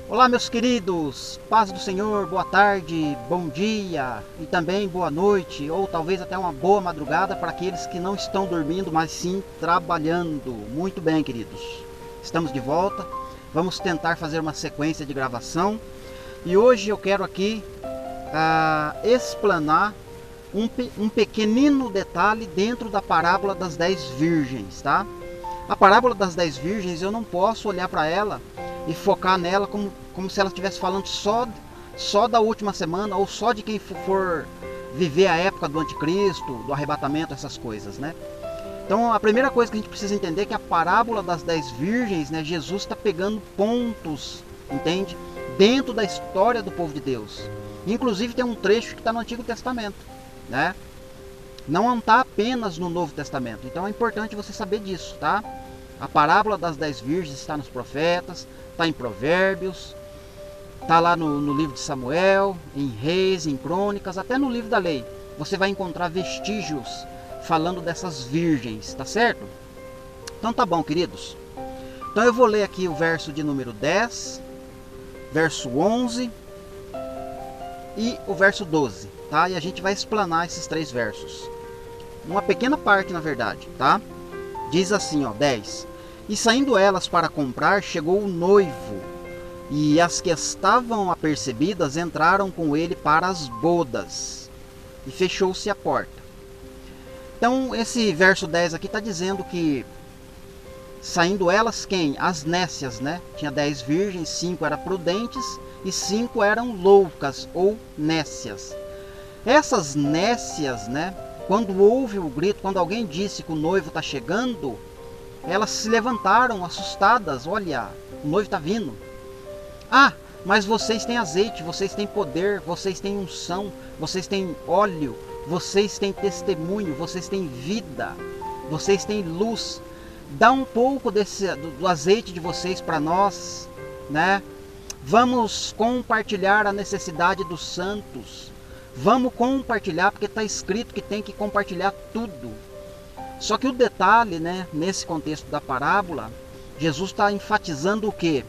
Olá, meus queridos, paz do Senhor, boa tarde, bom dia e também boa noite, ou talvez até uma boa madrugada para aqueles que não estão dormindo, mas sim trabalhando. Muito bem, queridos, estamos de volta, vamos tentar fazer uma sequência de gravação e hoje eu quero aqui explanar um pequenino detalhe dentro da parábola das 10 virgens, tá? A parábola das 10 virgens eu não posso olhar para ela e focar nela como se ela estivesse falando só da última semana ou só de quem for viver a época do anticristo, do arrebatamento, essas coisas, né? Então a primeira coisa que a gente precisa entender é que a parábola das 10 virgens, né, Jesus está pegando pontos, entende? Dentro da história do povo de Deus. Inclusive tem um trecho que está no Antigo Testamento, né? Não está apenas no Novo Testamento. Então é importante você saber disso, tá? A parábola das 10 virgens está nos profetas, está em Provérbios, está lá no livro de Samuel, em Reis, em Crônicas, até no livro da Lei. Você vai encontrar vestígios falando dessas virgens, tá certo? Então tá bom, queridos. Então eu vou ler aqui o verso de número 10, verso 11 e o verso 12, tá? E a gente vai explanar esses três versos. Uma pequena parte, na verdade, tá? Diz assim, ó, 10. E saindo elas para comprar, chegou o noivo, e as que estavam apercebidas entraram com ele para as bodas, e fechou-se a porta. Então, esse verso 10 aqui está dizendo que, saindo elas quem? As nécias, né? Tinha 10 virgens, 5 eram prudentes, e 5 eram loucas, ou nécias. Essas nécias, né? Quando houve o grito, quando alguém disse que o noivo está chegando, elas se levantaram assustadas. Olha, o noivo está vindo. Ah, mas vocês têm azeite, vocês têm poder, vocês têm unção, vocês têm óleo, vocês têm testemunho, vocês têm vida, vocês têm luz. Dá um pouco do azeite de vocês para nós, né? Vamos compartilhar a necessidade dos santos. Vamos compartilhar, porque está escrito que tem que compartilhar tudo. Só que o detalhe, né, nesse contexto da parábola, Jesus está enfatizando o quê?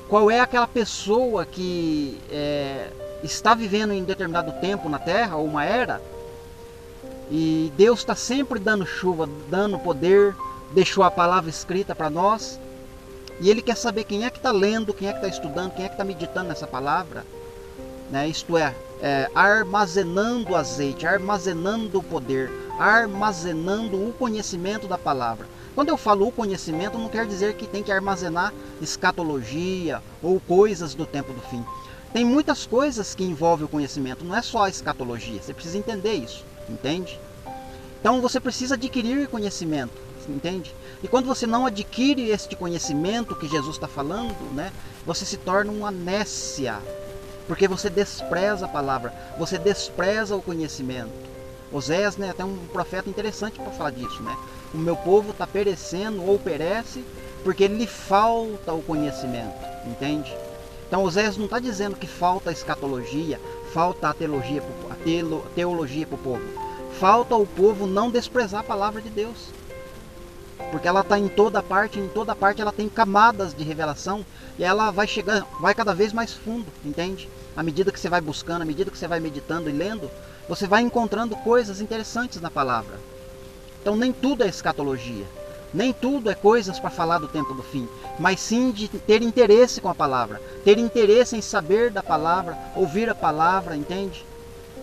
Qual é aquela pessoa que está vivendo em determinado tempo na Terra, ou uma era, e Deus está sempre dando chuva, dando poder, deixou a palavra escrita para nós, e Ele quer saber quem é que está lendo, quem é que está estudando, quem é que está meditando nessa palavra, né? Isto é, armazenando azeite, armazenando o poder, armazenando o conhecimento da palavra. Quando eu falo o conhecimento, não quer dizer que tem que armazenar escatologia ou coisas do tempo do fim. Tem muitas coisas que envolvem o conhecimento, não é só a escatologia, você precisa entender isso, entende? Então você precisa adquirir conhecimento, entende? E quando você não adquire este conhecimento que Jesus está falando, né, você se torna uma nécia, porque você despreza a palavra, você despreza o conhecimento. Oséias, né, até um profeta interessante para falar disso, né? O meu povo está perecendo ou perece porque lhe falta o conhecimento, entende? Então Oséias não está dizendo que falta a escatologia, falta a teologia para o povo. Falta o povo não desprezar a palavra de Deus. Porque ela está em toda parte ela tem camadas de revelação e ela vai chegando, vai cada vez mais fundo, entende? À medida que você vai buscando, à medida que você vai meditando e lendo, você vai encontrando coisas interessantes na palavra. Então nem tudo é escatologia, nem tudo é coisas para falar do tempo do fim, mas sim de ter interesse com a palavra, ter interesse em saber da palavra, ouvir a palavra, entende?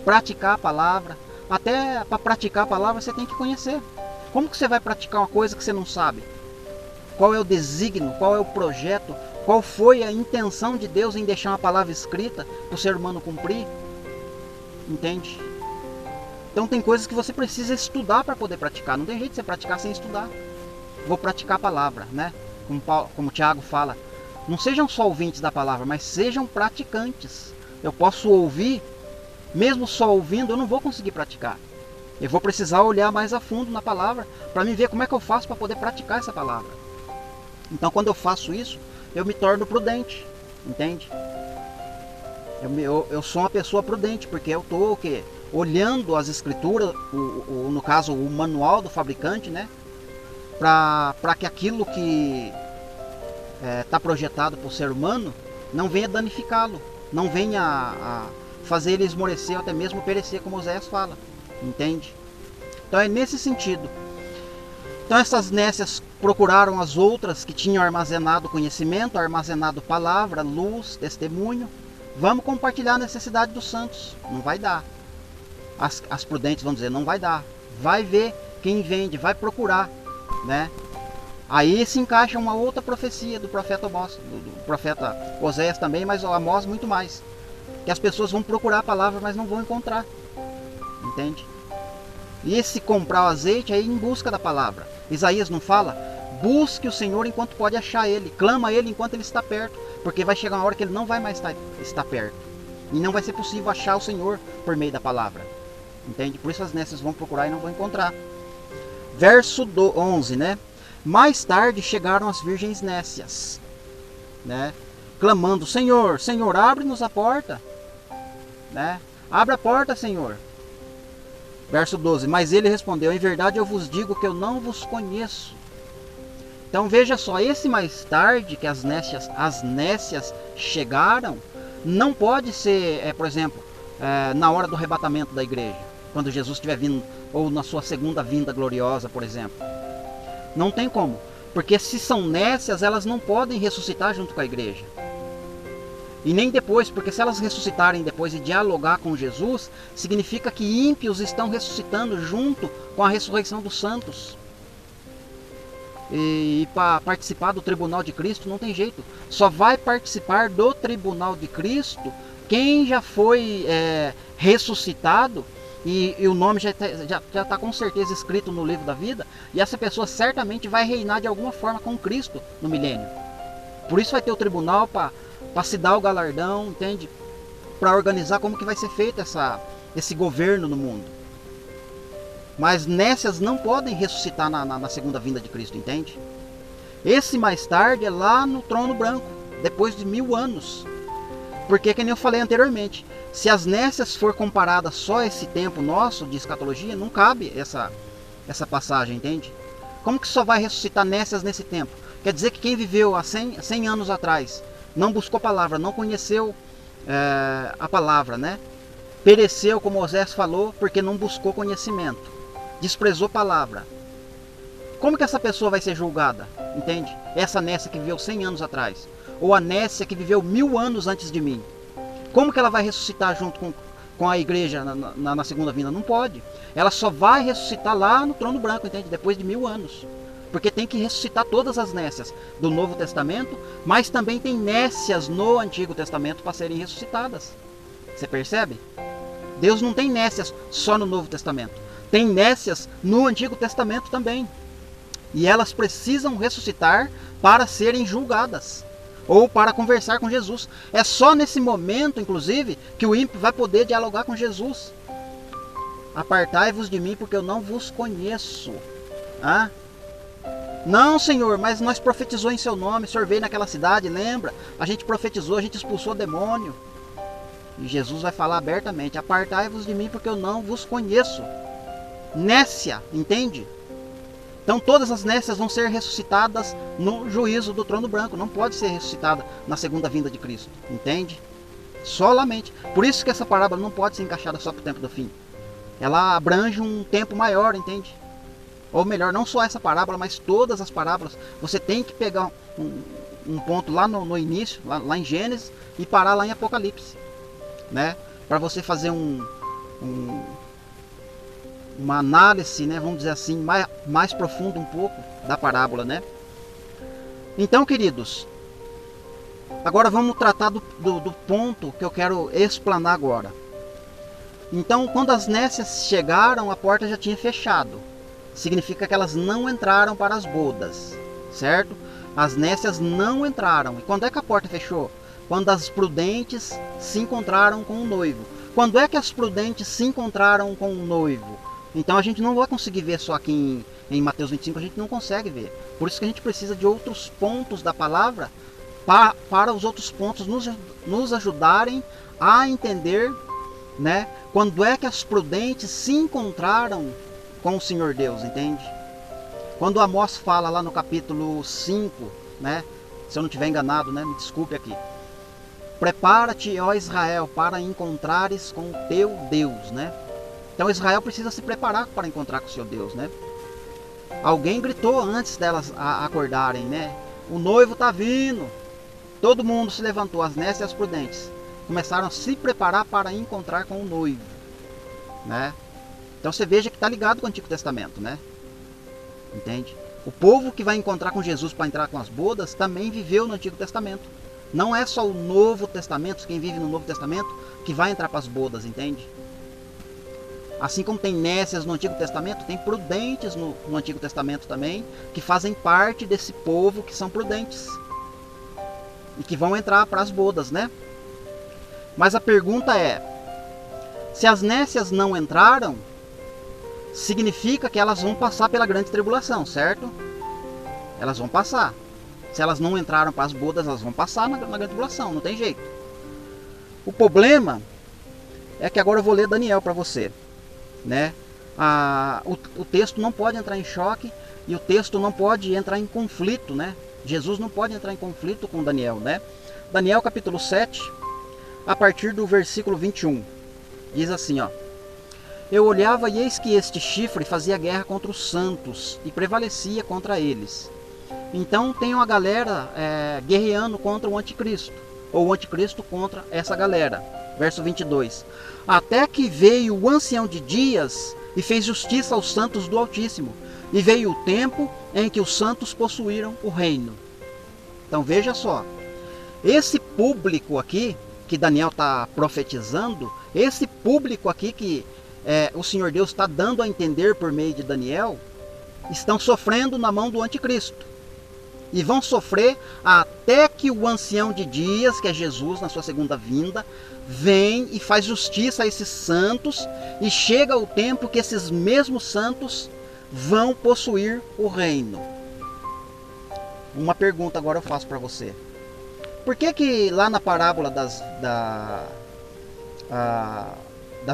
Praticar a palavra. Até para praticar a palavra você tem que conhecer. Como que você vai praticar uma coisa que você não sabe? Qual é o desígnio? Qual é o projeto? Qual foi a intenção de Deus em deixar uma palavra escrita para o ser humano cumprir? Entende? Então tem coisas que você precisa estudar para poder praticar. Não tem jeito de você praticar sem estudar. Vou praticar a palavra, né? Como o Tiago fala. Não sejam só ouvintes da palavra, mas sejam praticantes. Eu posso ouvir, mesmo só ouvindo, eu não vou conseguir praticar. Eu vou precisar olhar mais a fundo na palavra para me ver como é que eu faço para poder praticar essa palavra. Então quando eu faço isso, eu me torno prudente, entende? Eu sou uma pessoa prudente, porque eu estou o quê? Olhando as escrituras, no caso o manual do fabricante, né? Para que aquilo que está projetado para o ser humano não venha danificá-lo, não venha a fazer ele esmorecer ou até mesmo perecer, como Oséias fala, entende? Então é nesse sentido. Então essas nécias procuraram as outras que tinham armazenado conhecimento, armazenado palavra, luz, testemunho. Vamos compartilhar a necessidade dos santos. Não vai dar. As prudentes vão dizer, não vai dar. Vai ver quem vende, vai procurar, né? Aí se encaixa uma outra profecia do profeta Amós, do profeta Oséias também, mas o Amós muito mais. Que as pessoas vão procurar a palavra, mas não vão encontrar. Entende? E esse comprar o azeite é ir em busca da palavra. Isaías não fala? Busque o Senhor enquanto pode achar Ele. Clama a Ele enquanto Ele está perto. Porque vai chegar uma hora que Ele não vai mais estar perto. E não vai ser possível achar o Senhor por meio da palavra. Entende? Por isso as nécias vão procurar e não vão encontrar. Verso 11, né? Mais tarde chegaram as virgens nécias, né? Clamando, Senhor, Senhor, abre-nos a porta, né? Abre a porta, Senhor. Verso 12, mas ele respondeu, em verdade eu vos digo que eu não vos conheço. Então veja só, esse mais tarde que as nécias chegaram, não pode ser, por exemplo, na hora do arrebatamento da igreja, quando Jesus estiver vindo, ou na sua segunda vinda gloriosa, por exemplo. Não tem como, porque se são nécias, elas não podem ressuscitar junto com a igreja. E nem depois, porque se elas ressuscitarem depois e dialogar com Jesus, significa que ímpios estão ressuscitando junto com a ressurreição dos santos. E para participar do tribunal de Cristo não tem jeito. Só vai participar do tribunal de Cristo quem já foi ressuscitado e o nome já está com certeza escrito no livro da vida. E essa pessoa certamente vai reinar de alguma forma com Cristo no milênio. Por isso vai ter o tribunal para se dar o galardão, entende? Para organizar como que vai ser feito esse governo no mundo. Mas nécias não podem ressuscitar na segunda vinda de Cristo, entende? Esse mais tarde é lá no trono branco, depois de 1000 anos. Porque, como eu falei anteriormente, se as nécias for comparada só a esse tempo nosso de escatologia, não cabe essa passagem, entende? Como que só vai ressuscitar nécias nesse tempo? Quer dizer que quem viveu há 100 anos atrás, não buscou palavra, não conheceu a palavra, né? Pereceu, como Oséias falou, porque não buscou conhecimento. Desprezou palavra. Como que essa pessoa vai ser julgada? Entende? Essa nécia que viveu 100 anos atrás. Ou a nécia que viveu 1000 anos antes de mim. Como que ela vai ressuscitar junto com a igreja na segunda vinda? Não pode. Ela só vai ressuscitar lá no trono branco, entende? Depois de 1000 anos. Porque tem que ressuscitar todas as nécias do Novo Testamento, mas também tem nécias no Antigo Testamento para serem ressuscitadas. Você percebe? Deus não tem nécias só no Novo Testamento. Tem nécias no Antigo Testamento também. E elas precisam ressuscitar para serem julgadas. Ou para conversar com Jesus. É só nesse momento, inclusive, que o ímpio vai poder dialogar com Jesus. Apartai-vos de mim, porque eu não vos conheço. Ah? Não, Senhor, mas nós profetizou em seu nome. O Senhor veio naquela cidade, lembra? A gente profetizou, a gente expulsou o demônio. E Jesus vai falar abertamente. Apartai-vos de mim, porque eu não vos conheço. Nécia, entende? Então todas as nécias vão ser ressuscitadas no juízo do trono branco. Não pode ser ressuscitada na segunda vinda de Cristo, entende? Solamente. Por isso que essa parábola não pode ser encaixada só para o tempo do fim. Ela abrange um tempo maior, entende? Ou melhor, não só essa parábola, mas todas as parábolas. Você tem que pegar um ponto lá no início, lá em Gênesis, e parar lá em Apocalipse, né? Para você fazer uma análise, né, vamos dizer assim, mais profunda um pouco da parábola, né? Então, queridos, agora vamos tratar do ponto que eu quero explanar agora. Então, quando as nécias chegaram, a porta já tinha fechado. Significa que elas não entraram para as bodas, certo? As nécias não entraram. E quando é que a porta fechou? Quando as prudentes se encontraram com o noivo. Quando é que as prudentes se encontraram com o noivo? Então a gente não vai conseguir ver só aqui em Mateus 25, a gente não consegue ver. Por isso que a gente precisa de outros pontos da palavra para os outros pontos nos ajudarem a entender, né, quando é que as prudentes se encontraram com o Senhor Deus, entende? Quando Amós fala lá no capítulo 5, né, se eu não estiver enganado, né, me desculpe aqui. Prepara-te, ó Israel, para encontrares com o teu Deus, né? Então Israel precisa se preparar para encontrar com o seu Deus, né? Alguém gritou antes delas acordarem, né? O noivo está vindo. Todo mundo se levantou, as nécias e as prudentes. Começaram a se preparar para encontrar com o noivo, né? Então você veja que está ligado com o Antigo Testamento, né? Entende? O povo que vai encontrar com Jesus para entrar com as bodas também viveu no Antigo Testamento. Não é só o Novo Testamento, quem vive no Novo Testamento, que vai entrar para as bodas, entende? Assim como tem nécias no Antigo Testamento, tem prudentes no Antigo Testamento também, que fazem parte desse povo que são prudentes. E que vão entrar para as bodas, né? Mas a pergunta é, se as nécias não entraram, significa que elas vão passar pela grande tribulação, certo? Elas vão passar. Se elas não entraram para as bodas, elas vão passar na grande tribulação, não tem jeito. O problema é que agora eu vou ler Daniel para você, né? O texto não pode entrar em choque e o texto não pode entrar em conflito, né? Jesus não pode entrar em conflito com Daniel, né? Daniel capítulo 7, a partir do versículo 21, diz assim, ó: Eu olhava e eis que este chifre fazia guerra contra os santos e prevalecia contra eles. Então tem uma galera guerreando contra o anticristo, ou o anticristo contra essa galera. Verso 22. Até que veio o ancião de dias e fez justiça aos santos do Altíssimo, e veio o tempo em que os santos possuíram o reino. Então veja só, esse público aqui, que Daniel está profetizando, esse público aqui que o Senhor Deus está dando a entender por meio de Daniel, estão sofrendo na mão do anticristo. E vão sofrer até que o ancião de dias, que é Jesus na sua segunda vinda, vem e faz justiça a esses santos, e chega o tempo que esses mesmos santos vão possuir o reino. Uma pergunta agora eu faço para você. Por que lá na parábola das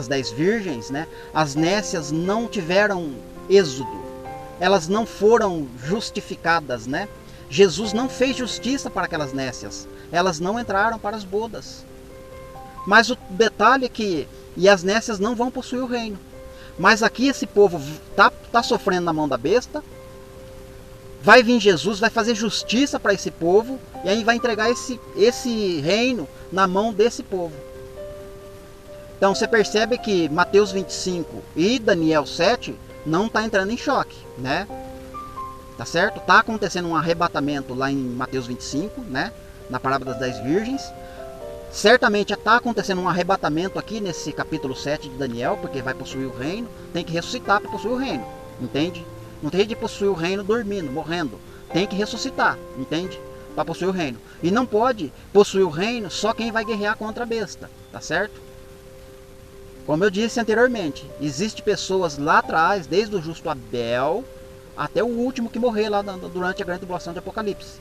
10 virgens, né, as nécias não tiveram êxodo? Elas não foram justificadas, né? Jesus não fez justiça para aquelas nécias. Elas não entraram para as bodas. Mas o detalhe é que as nécias não vão possuir o reino. Mas aqui esse povo tá sofrendo na mão da besta. Vai vir Jesus, vai fazer justiça para esse povo. E aí vai entregar esse reino na mão desse povo. Então você percebe que Mateus 25 e Daniel 7 não está entrando em choque, né? Tá certo? Tá acontecendo um arrebatamento lá em Mateus 25, né? Na parábola das 10 virgens. Certamente está acontecendo um arrebatamento aqui nesse capítulo 7 de Daniel, porque vai possuir o reino. Tem que ressuscitar para possuir o reino, entende? Não tem de possuir o reino dormindo, morrendo. Tem que ressuscitar, entende? Para possuir o reino. E não pode possuir o reino só quem vai guerrear contra a besta, tá certo? Como eu disse anteriormente, existem pessoas lá atrás, desde o justo Abel até o último que morrer lá durante a grande tribulação de Apocalipse,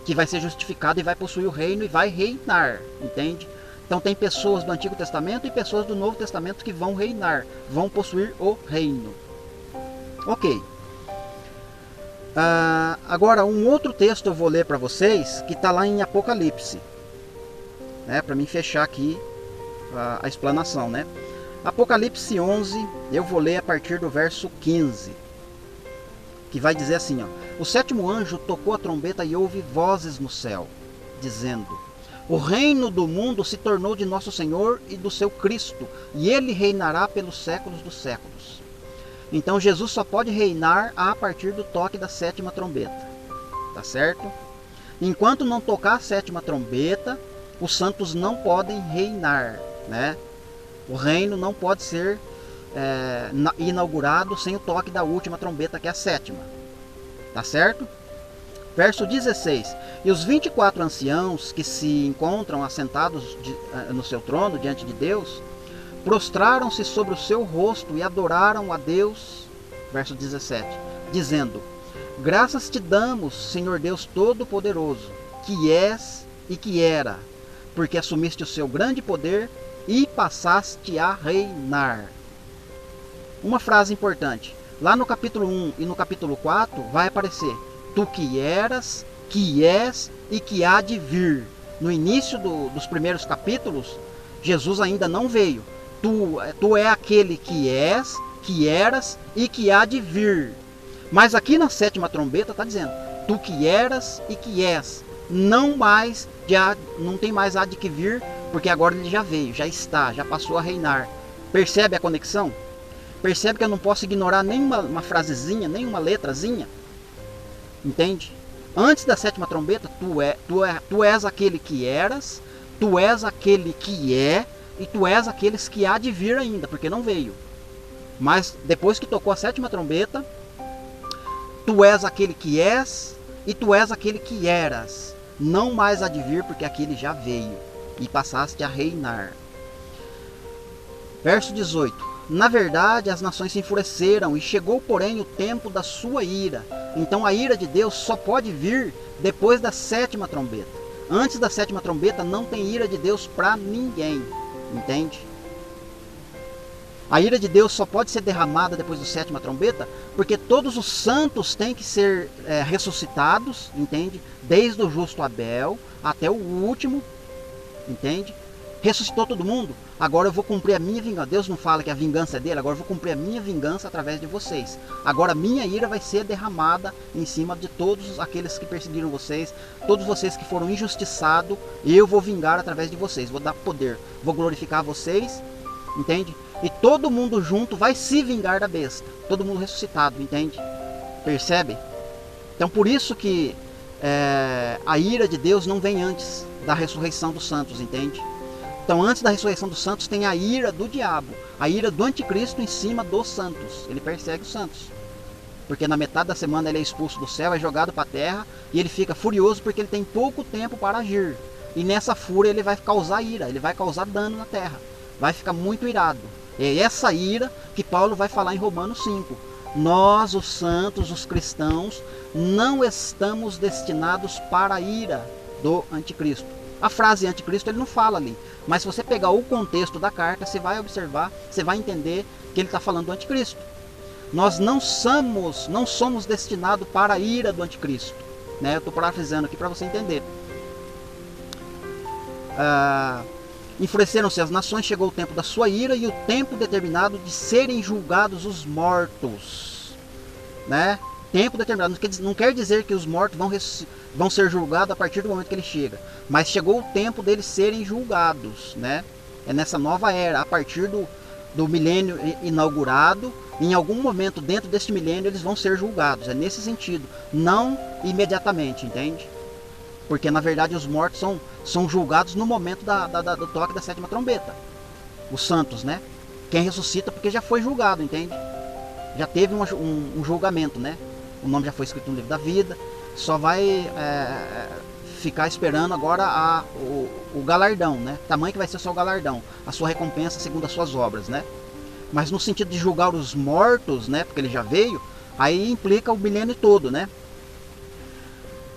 que vai ser justificado e vai possuir o reino e vai reinar, entende? Então tem pessoas do Antigo Testamento e pessoas do Novo Testamento que vão reinar, vão possuir o reino. Ok. Agora um outro texto eu vou ler para vocês, que está lá em Apocalipse, né, para mim fechar aqui a explanação, né? Apocalipse 11, eu vou ler a partir do verso 15, que vai dizer assim, ó: O sétimo anjo tocou a trombeta e houve vozes no céu, dizendo: O reino do mundo se tornou de nosso Senhor e do seu Cristo, e ele reinará pelos séculos dos séculos. Então Jesus só pode reinar a partir do toque da sétima trombeta, tá certo? Enquanto não tocar a sétima trombeta, os santos não podem reinar, né? O reino não pode ser inaugurado sem o toque da última trombeta, que é a sétima, tá certo? Verso 16: E os 24 anciãos que se encontram assentados no seu trono diante de Deus, prostraram-se sobre o seu rosto e adoraram a Deus. Verso 17: Dizendo: Graças te damos, Senhor Deus Todo-Poderoso, que és e que era, porque assumiste o seu grande poder e passaste a reinar. Uma frase importante. Lá no capítulo 1 e no capítulo 4 vai aparecer: Tu que eras, que és e que há de vir. no início dos primeiros capítulos, Jesus ainda não veio. Tu é aquele que és, que eras e que há de vir. Mas aqui na sétima trombeta está dizendo, tu que eras e que és, não tem mais há de que vir, porque agora ele já veio, já está, já passou a reinar. Percebe a conexão? Percebe que eu não posso ignorar nenhuma frasezinha, nenhuma letrazinha? Entende? Antes da sétima trombeta, tu és aquele que eras, tu és aquele que é, e tu és aqueles que há de vir ainda, porque não veio. Mas depois que tocou a sétima trombeta, tu és aquele que és, e tu és aquele que eras. Não mais há de vir, porque aquele já veio, e passaste a reinar. Verso 18. Na verdade, as nações se enfureceram, e chegou, porém, o tempo da sua ira. Então a ira de Deus só pode vir depois da sétima trombeta. Antes da sétima trombeta não tem ira de Deus para ninguém. Entende? A ira de Deus só pode ser derramada depois da sétima trombeta, porque todos os santos têm que ser ressuscitados, entende? Desde o justo Abel até o último, entende? Ressuscitou todo mundo, agora eu vou cumprir a minha vingança. Deus não fala que a vingança é dele, agora eu vou cumprir a minha vingança através de vocês. Agora a minha ira vai ser derramada em cima de todos aqueles que perseguiram vocês, todos vocês que foram injustiçados, eu vou vingar através de vocês, vou dar poder, vou glorificar vocês, entende? E todo mundo junto vai se vingar da besta, todo mundo ressuscitado, entende? Percebe? Então por isso que a ira de Deus não vem antes da ressurreição dos santos, entende? Então antes da ressurreição dos santos tem a ira do diabo, a ira do anticristo em cima dos santos. Ele persegue os santos, porque na metade da semana ele é expulso do céu, é jogado para a terra, e ele fica furioso porque ele tem pouco tempo para agir. E nessa fúria ele vai causar ira, ele vai causar dano na terra, vai ficar muito irado. É essa ira que Paulo vai falar em Romanos 5. Nós, os santos, os cristãos, não estamos destinados para a ira do anticristo. A frase anticristo ele não fala ali, mas se você pegar o contexto da carta, você vai observar, você vai entender que ele está falando do anticristo. Nós não somos destinados para a ira do anticristo, né? Eu estou parafraseando aqui para você entender. Enfureceram-se as nações, chegou o tempo da sua ira e o tempo determinado de serem julgados os mortos, né? Tempo determinado, não quer dizer que os mortos vão ser julgados a partir do momento que ele chega, mas chegou o tempo deles serem julgados, né? É nessa nova era, a partir do milênio inaugurado, em algum momento dentro desse milênio eles vão ser julgados, é nesse sentido, não imediatamente, entende? Porque na verdade os mortos são julgados no momento do toque da sétima trombeta, os santos, né? Quem ressuscita porque já foi julgado, entende? Já teve um julgamento, né? O nome já foi escrito no livro da vida, só vai ficar esperando agora o galardão, né? Tamanho que vai ser só o galardão, a sua recompensa segundo as suas obras, né? Mas no sentido de julgar os mortos, né? Porque ele já veio, aí implica o milênio todo, né?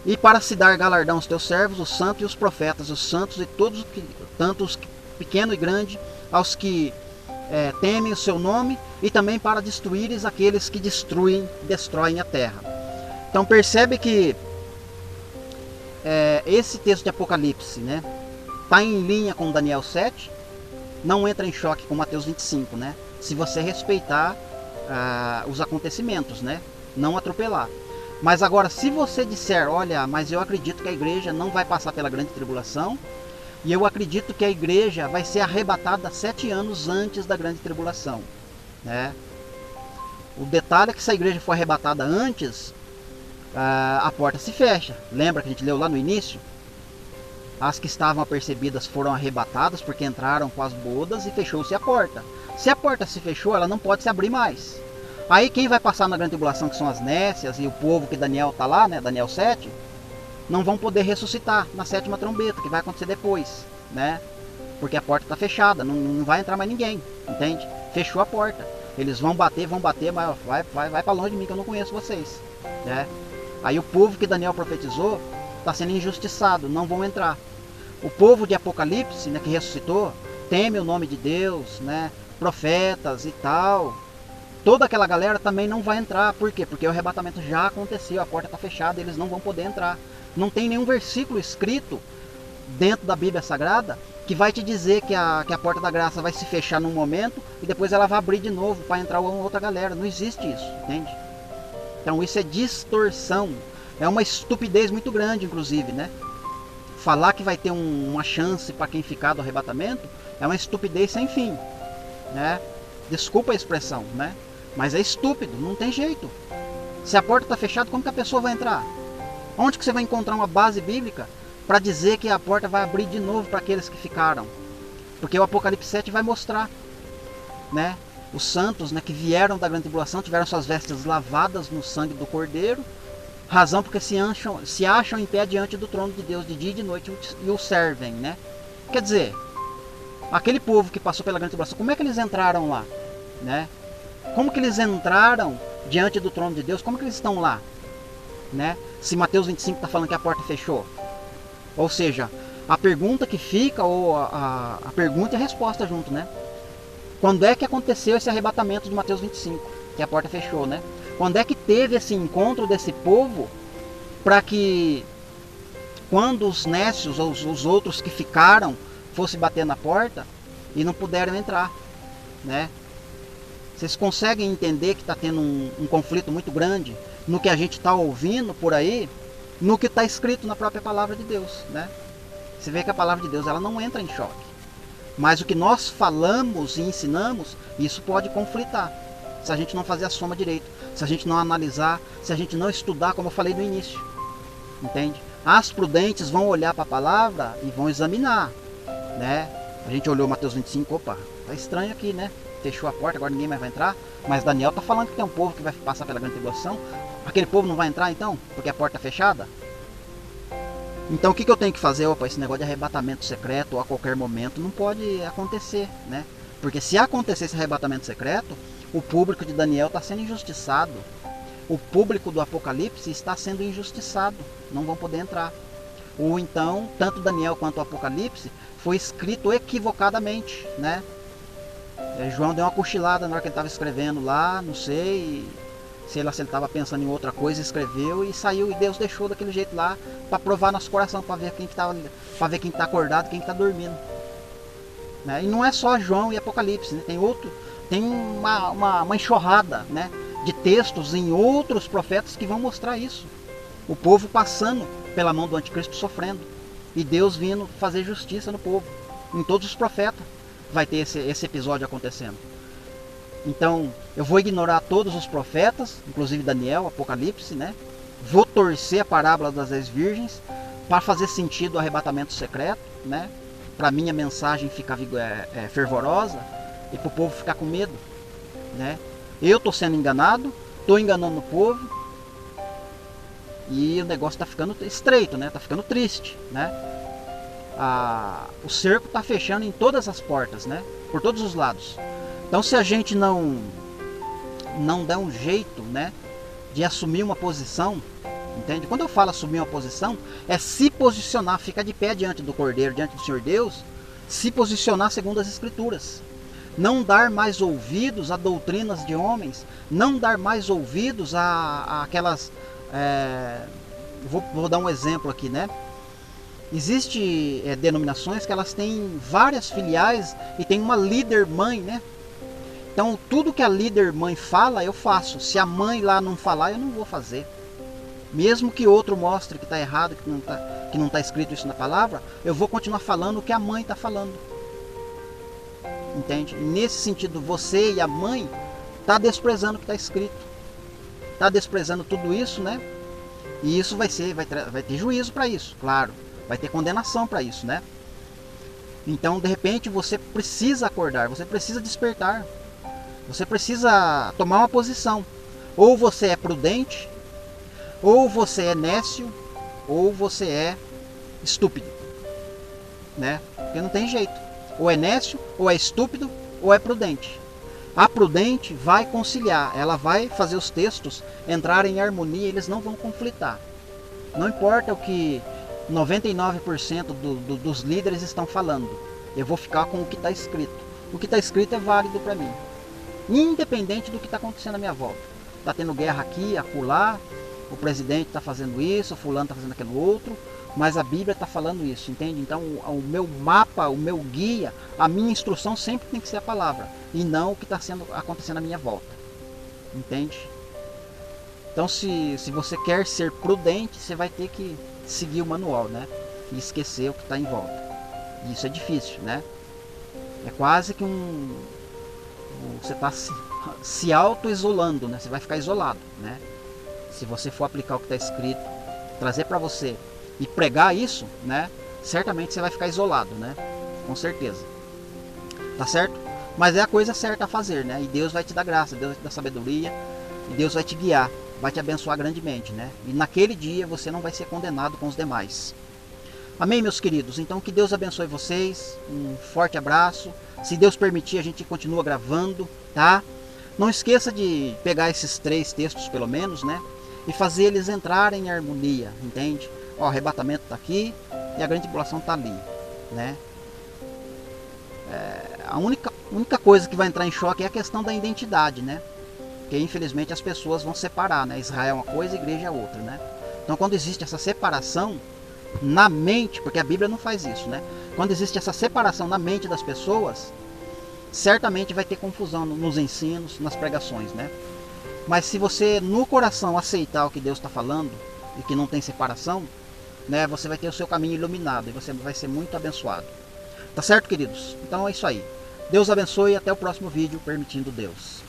E para se dar galardão aos teus servos, os santos e os profetas, os santos e todos, tanto os pequeno e grande, aos que temem o seu nome, e também para destruíres aqueles que destroem a terra. Então percebe que esse texto de Apocalipse, né, está em linha com Daniel 7, não entra em choque com Mateus 25, né, se você respeitar os acontecimentos, né, não atropelar. Mas agora, se você disser, olha, mas eu acredito que a igreja não vai passar pela grande tribulação, e eu acredito que a igreja vai ser arrebatada 7 anos antes da grande tribulação, né? O detalhe é que se a igreja for arrebatada antes, a porta se fecha. Lembra que a gente leu lá no início? As que estavam apercebidas foram arrebatadas porque entraram com as bodas e fechou-se a porta. Se a porta se fechou, ela não pode se abrir mais. Aí quem vai passar na grande tribulação, que são as nécias e o povo que Daniel está lá, né? Daniel 7, não vão poder ressuscitar na sétima trombeta, que vai acontecer depois, né? Porque a porta está fechada, não vai entrar mais ninguém, entende? Fechou a porta. Eles vão bater, mas vai para longe de mim que eu não conheço vocês, né? Aí o povo que Daniel profetizou está sendo injustiçado, não vão entrar. O povo de Apocalipse, né, que ressuscitou, teme o nome de Deus, né? Profetas e tal. Toda aquela galera também não vai entrar. Por quê? Porque o arrebatamento já aconteceu, a porta está fechada, eles não vão poder entrar. Não tem nenhum versículo escrito dentro da Bíblia Sagrada que vai te dizer que a porta da graça vai se fechar num momento e depois ela vai abrir de novo para entrar uma outra galera. Não existe isso, entende? Então isso é distorção. É uma estupidez muito grande, inclusive, né? Falar que vai ter uma chance para quem ficar do arrebatamento é uma estupidez sem fim, né? Desculpa a expressão, né? Mas é estúpido, não tem jeito. Se a porta está fechada, como que a pessoa vai entrar? Onde que você vai encontrar uma base bíblica para dizer que a porta vai abrir de novo para aqueles que ficaram? Porque o Apocalipse 7 vai mostrar, né? Os santos, né, que vieram da grande tribulação tiveram suas vestes lavadas no sangue do Cordeiro, razão porque se acham em pé diante do trono de Deus de dia e de noite e o servem, né? Quer dizer, aquele povo que passou pela grande tribulação, como é que eles entraram lá, né? Como que eles entraram diante do trono de Deus? Como que eles estão lá, né? Se Mateus 25 está falando que a porta fechou. Ou seja, a pergunta que fica, ou a pergunta e a resposta junto, né? Quando é que aconteceu esse arrebatamento de Mateus 25? Que a porta fechou, né? Quando é que teve esse encontro desse povo para que quando os nécios ou os outros que ficaram fossem bater na porta e não puderam entrar, né? Vocês conseguem entender que está tendo um conflito muito grande no que a gente está ouvindo por aí, no que está escrito na própria palavra de Deus, né? Você vê que a palavra de Deus ela não entra em choque. Mas o que nós falamos e ensinamos, isso pode conflitar. Se a gente não fazer a soma direito, se a gente não analisar, se a gente não estudar, como eu falei no início. Entende? As prudentes vão olhar para a palavra e vão examinar, né? A gente olhou Mateus 25, opa, tá estranho aqui, né? Fechou a porta, agora ninguém mais vai entrar. Mas Daniel tá falando que tem um povo que vai passar pela grande tribulação. Aquele povo não vai entrar então? Porque a porta é fechada? Então o que eu tenho que fazer? Opa, esse negócio de arrebatamento secreto ou a qualquer momento não pode acontecer, né? Porque se acontecer esse arrebatamento secreto, o público de Daniel está sendo injustiçado. O público do Apocalipse está sendo injustiçado. Não vão poder entrar. Ou então, tanto Daniel quanto o Apocalipse foi escrito equivocadamente, né? João deu uma cochilada na hora que ele estava escrevendo lá, não sei, sei lá se ele estava pensando em outra coisa, escreveu e saiu, e Deus deixou daquele jeito lá para provar nosso coração, para ver quem está acordado, quem está dormindo, né? E não é só João e Apocalipse, né? Tem uma enxurrada, né, de textos em outros profetas que vão mostrar isso. O povo passando pela mão do anticristo sofrendo e Deus vindo fazer justiça no povo. Em todos os profetas vai ter esse episódio acontecendo. Então eu vou ignorar todos os profetas, inclusive Daniel, Apocalipse, né? Vou torcer a parábola das 10 virgens para fazer sentido o arrebatamento secreto, né? Para minha mensagem ficar fervorosa e para o povo ficar com medo, né? Eu estou sendo enganado, estou enganando o povo e o negócio está ficando estreito, né? Está ficando triste, né? O cerco está fechando em todas as portas, né? Por todos os lados. Então se a gente não der um jeito, né, de assumir uma posição, entende? Quando eu falo assumir uma posição, é se posicionar, ficar de pé diante do Cordeiro, diante do Senhor Deus, se posicionar segundo as Escrituras. Não dar mais ouvidos a doutrinas de homens, não dar mais ouvidos a aquelas... Vou dar um exemplo aqui, né? Existem denominações que elas têm várias filiais e tem uma líder mãe, né? Então tudo que a líder mãe fala, eu faço. Se a mãe lá não falar, eu não vou fazer. Mesmo que outro mostre que está errado, que não tá escrito isso na palavra, eu vou continuar falando o que a mãe está falando. Entende? Nesse sentido, você e a mãe tá desprezando o que está escrito. Tá desprezando tudo isso, né? E isso vai ter juízo para isso, claro. Vai ter condenação para isso, né? Então, de repente, você precisa acordar, você precisa despertar. Você precisa tomar uma posição. Ou você é prudente, ou você é nécio, ou você é estúpido, né? Porque não tem jeito. Ou é nécio, ou é estúpido, ou é prudente. A prudente vai conciliar, ela vai fazer os textos entrarem em harmonia, eles não vão conflitar. Não importa o que 99% dos líderes estão falando, eu vou ficar com o que está escrito. O que está escrito é válido para mim, independente do que está acontecendo à minha volta. Está tendo guerra aqui, acolá, o presidente está fazendo isso, o fulano está fazendo aquilo outro, Mas a Bíblia está falando isso, entende? Então o meu mapa, o meu guia, a minha instrução sempre tem que ser a palavra. E não o que está acontecendo à minha volta. Entende? Então se você quer ser prudente, você vai ter que seguir o manual, né? E esquecer o que está em volta. E isso é difícil, né? É quase que você está se auto-isolando, né? Você vai ficar isolado, né? Se você for aplicar o que está escrito, trazer para você e pregar isso, né? Certamente você vai ficar isolado, né? Com certeza. Tá certo? Mas é a coisa certa a fazer, né? E Deus vai te dar graça, Deus vai te dar sabedoria, e Deus vai te guiar, vai te abençoar grandemente, né? E naquele dia você não vai ser condenado com os demais. Amém, meus queridos? Então que Deus abençoe vocês, um forte abraço. Se Deus permitir, a gente continua gravando, tá? Não esqueça de pegar esses 3 textos pelo menos, né? E fazer eles entrarem em harmonia, entende? Ó, o arrebatamento está aqui e a grande tribulação está ali, né? A única coisa que vai entrar em choque é a questão da identidade, né? Porque infelizmente as pessoas vão separar, né? Israel é uma coisa, a igreja é outra, né? Então quando existe essa separação na mente, porque a Bíblia não faz isso, né? Quando existe essa separação na mente das pessoas, certamente vai ter confusão nos ensinos, nas pregações, né? Mas se você no coração aceitar o que Deus está falando e que não tem separação, né? Você vai ter o seu caminho iluminado e você vai ser muito abençoado. Tá certo, queridos? Então é isso aí. Deus abençoe e até o próximo vídeo, permitindo Deus.